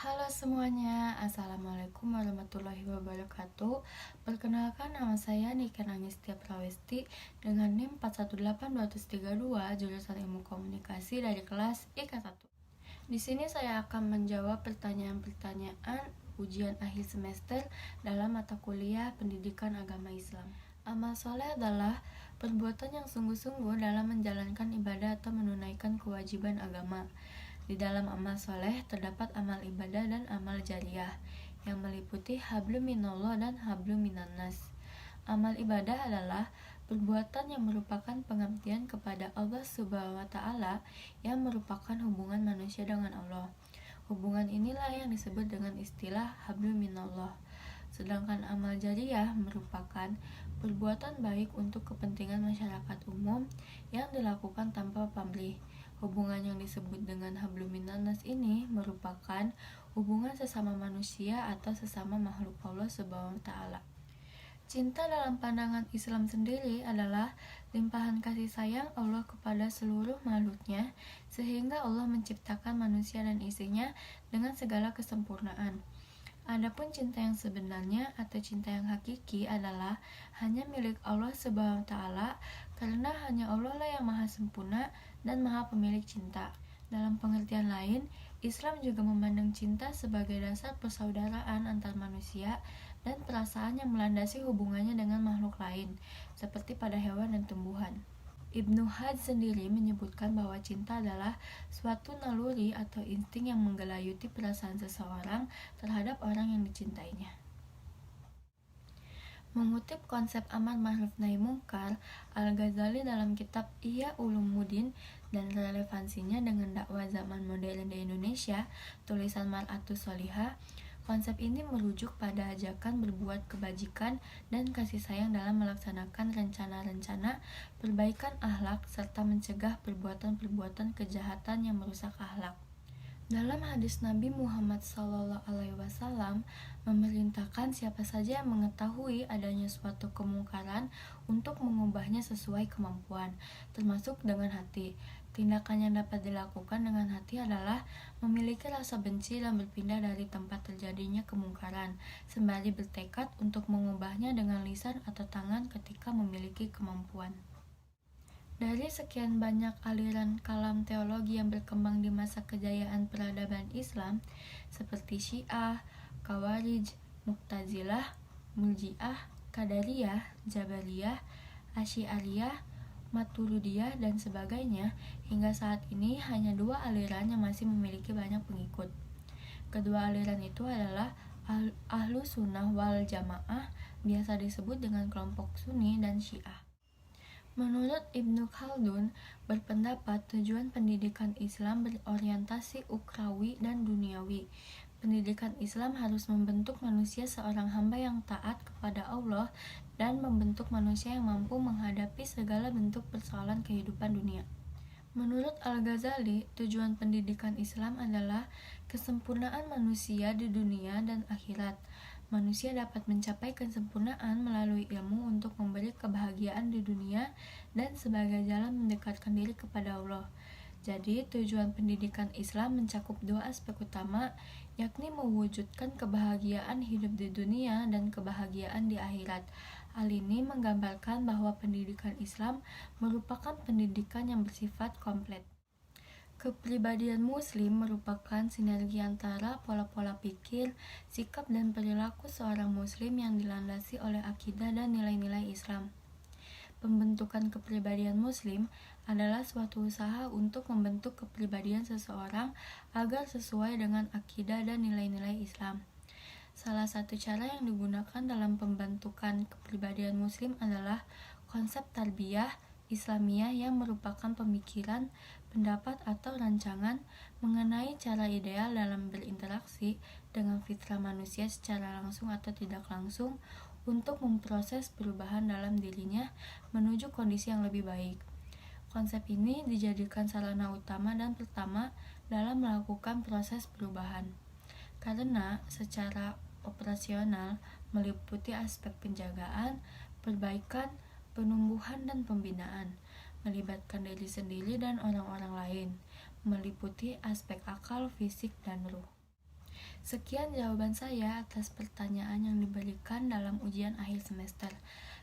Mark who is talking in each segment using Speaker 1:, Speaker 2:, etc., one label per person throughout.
Speaker 1: Halo semuanya, Assalamualaikum warahmatullahi wabarakatuh. Perkenalkan, nama saya Niken Angistia Prawesti dengan NIM 418232, jurusan Ilmu Komunikasi dari kelas IK1. Di sini saya akan menjawab pertanyaan-pertanyaan ujian akhir semester dalam mata kuliah Pendidikan Agama Islam. Amal soleh adalah perbuatan yang sungguh-sungguh dalam menjalankan ibadah atau menunaikan kewajiban agama. Di dalam amal soleh terdapat amal ibadah dan amal jariah yang meliputi hablum minallah dan hablum minannas. Amal ibadah adalah perbuatan yang merupakan pengabdian kepada Allah Subhanahu wa Ta'ala, yang merupakan hubungan manusia dengan Allah. Hubungan inilah yang disebut dengan istilah hablum minallah. Sedangkan amal jariah merupakan perbuatan baik untuk kepentingan masyarakat umum yang dilakukan tanpa pamrih. Hubungan yang disebut dengan hablum minannas ini merupakan hubungan sesama manusia atau sesama makhluk Allah Subhanahu wa Ta'ala. Cinta dalam pandangan Islam sendiri adalah limpahan kasih sayang Allah kepada seluruh makhluknya, sehingga Allah menciptakan manusia dan isinya dengan segala kesempurnaan. Adapun cinta yang sebenarnya atau cinta yang hakiki adalah hanya milik Allah Subhanahu wa Ta'ala, karena hanya Allah lah yang maha sempurna dan maha pemilik cinta. Dalam pengertian lain, Islam juga memandang cinta sebagai dasar persaudaraan antar manusia dan perasaan yang melandasi hubungannya dengan makhluk lain, seperti pada hewan dan tumbuhan. Ibnu Hajj sendiri menyebutkan bahwa cinta adalah suatu naluri atau insting yang menggelayuti perasaan seseorang terhadap orang yang dicintainya. Mengutip konsep amar ma'ruf nahi mungkar, Al-Ghazali dalam kitab Ihya Ulumuddin dan relevansinya dengan dakwah zaman modern di Indonesia, tulisan Mar'atus Sholihah, konsep ini merujuk pada ajakan berbuat kebajikan dan kasih sayang dalam melaksanakan rencana-rencana perbaikan akhlak serta mencegah perbuatan-perbuatan kejahatan yang merusak akhlak. Dalam hadis Nabi Muhammad SAW memerintahkan siapa saja yang mengetahui adanya suatu kemungkaran untuk mengubahnya sesuai kemampuan, termasuk dengan hati. Tindakan yang dapat dilakukan dengan hati adalah memiliki rasa benci dan berpindah dari tempat terjadinya kemungkaran, sembari bertekad untuk mengubahnya dengan lisan atau tangan ketika memiliki kemampuan. Dari sekian banyak aliran kalam teologi yang berkembang di masa kejayaan peradaban Islam, seperti Syiah, Khawarij, Mu'tazilah, Murji'ah, Qadariyah, Jabariyah, Asy'ariyah, Maturidiyah, dan sebagainya, hingga saat ini hanya dua aliran yang masih memiliki banyak pengikut. Kedua aliran itu adalah Ahlus Sunnah wal Jamaah, biasa disebut dengan kelompok Sunni, dan Syiah. Menurut Ibnu Khaldun, berpendapat tujuan pendidikan Islam berorientasi ukrawi dan duniawi. Pendidikan Islam harus membentuk manusia seorang hamba yang taat kepada Allah dan membentuk manusia yang mampu menghadapi segala bentuk persoalan kehidupan dunia. Menurut Al-Ghazali, tujuan pendidikan Islam adalah kesempurnaan manusia di dunia dan akhirat. Manusia dapat mencapai kesempurnaan melalui ilmu untuk memberi kebahagiaan di dunia dan sebagai jalan mendekatkan diri kepada Allah. Jadi, tujuan pendidikan Islam mencakup dua aspek utama, yakni mewujudkan kebahagiaan hidup di dunia dan kebahagiaan di akhirat. Hal ini menggambarkan bahwa pendidikan Islam merupakan pendidikan yang bersifat komplit. Kepribadian Muslim merupakan sinergi antara pola-pola pikir, sikap, dan perilaku seorang Muslim yang dilandasi oleh akidah dan nilai-nilai Islam. Pembentukan kepribadian Muslim adalah suatu usaha untuk membentuk kepribadian seseorang agar sesuai dengan akidah dan nilai-nilai Islam. Salah satu cara yang digunakan dalam pembentukan kepribadian Muslim adalah konsep tarbiyah Islamiyah, yang merupakan pemikiran, pendapat, atau rancangan mengenai cara ideal dalam berinteraksi dengan fitrah manusia secara langsung atau tidak langsung untuk memproses perubahan dalam dirinya menuju kondisi yang lebih baik. Konsep ini dijadikan sarana utama dan pertama dalam melakukan proses perubahan, karena secara operasional meliputi aspek penjagaan, perbaikan, penumbuhan, dan pembinaan, melibatkan diri sendiri dan orang-orang lain, meliputi aspek akal, fisik, dan ruh. Sekian jawaban saya atas pertanyaan yang diberikan dalam ujian akhir semester.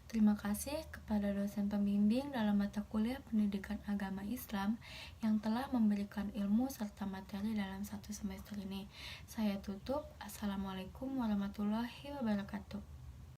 Speaker 1: Terima kasih kepada dosen pembimbing dalam mata kuliah Pendidikan Agama Islam yang telah memberikan ilmu serta materi dalam satu semester ini. Saya tutup. Assalamualaikum warahmatullahi wabarakatuh.